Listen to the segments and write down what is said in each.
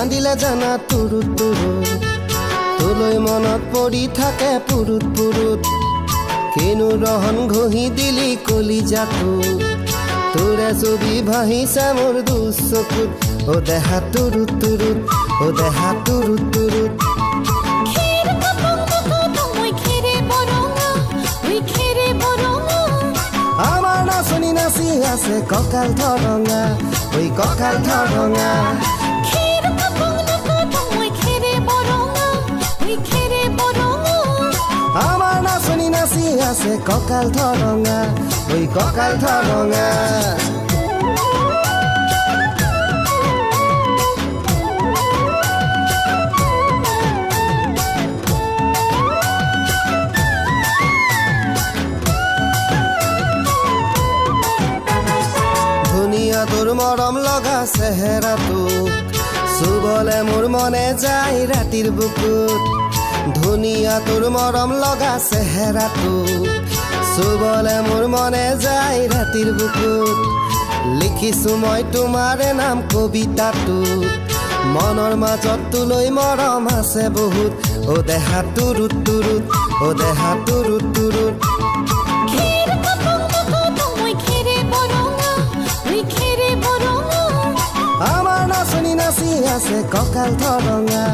কান্দিলে জানা তুৰুত তুৰুত তোলৈ মনত পৰি থাকে পুৰুত পুৰুত কিনো ৰহন ঘঁহি দিলি কলিজাটো তোৰে ছবি ভাহিছে মোৰ দুচকুত ও দেহা তুৰুত তুৰুত ও দেহা তুৰুত তুৰুত আমাৰ নাচনি নাচি আছে কঁকাল ধৰঙা ঐ কঁকাল ধৰঙা আমাৰ নাচনি নাচি আছে কঁকাল ধৰঙা ঐ কঁকাল ধৰঙা ধুনীয়া তোৰ মৰম লগা চেহেৰাটো চুবলে মোৰ মনে যায় ৰাতিৰ বুকুত ধুনীয়া তোৰ মৰম লগা চেহেৰাটো চুবলে মোৰ মনে যায় ৰাতিৰ বুকুত লিখিছো মই তোমাৰে নাম কবিতাটো মনৰ মাজত তোলৈ মৰম আছে বহুত ও দেহা তুৰুত তুৰুত ও দেহা তুৰুত তুৰুত আমাৰ নাচনি নাচি আছে কঁকাল ধৰঙা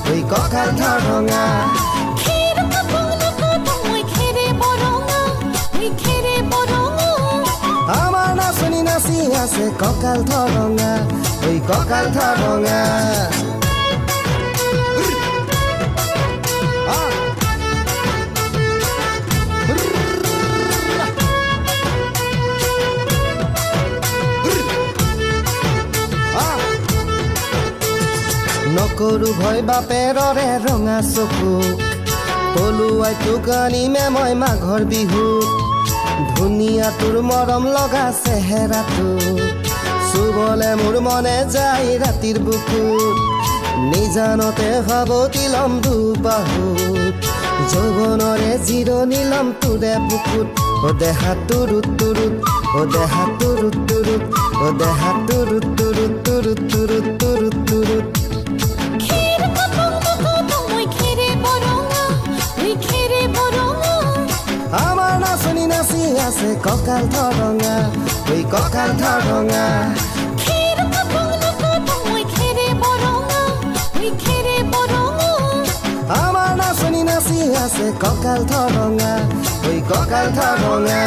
ঐ কঁকাল ধৰঙা আমাৰ নাচনি নাচি আছে কঁকাল ধৰঙা ঐ কঁকাল ধৰঙা নকৰো ভয় বাপেৰৰে ৰঙা চকুক পলুৱাই তোক আনিমে মই মাঘৰ বিহুত ধুনীয়া তোৰ মৰম লগা চেহেৰাটো চুবলে মোৰ মনে যায় ৰাতিৰ বুকুত নিজানতে সাৱটি লম দুবাহুত যৌৱনৰে জিৰণি লম তোৰে বুকুত ও দেহা তুৰুত তুৰুত ও দেহা তুৰুত তুৰুত ও দেহা তুৰুত তুৰুত তুৰুত তুৰুত তুৰুত তুৰুত আমাৰ নাচনি নাচি আছে কঁকাল ধৰঙা ঐ কঁকাল ধৰঙা আমাৰ নাচনি নাচি আছে কঁকাল ধৰঙা ঐ কঁকাল ধৰঙা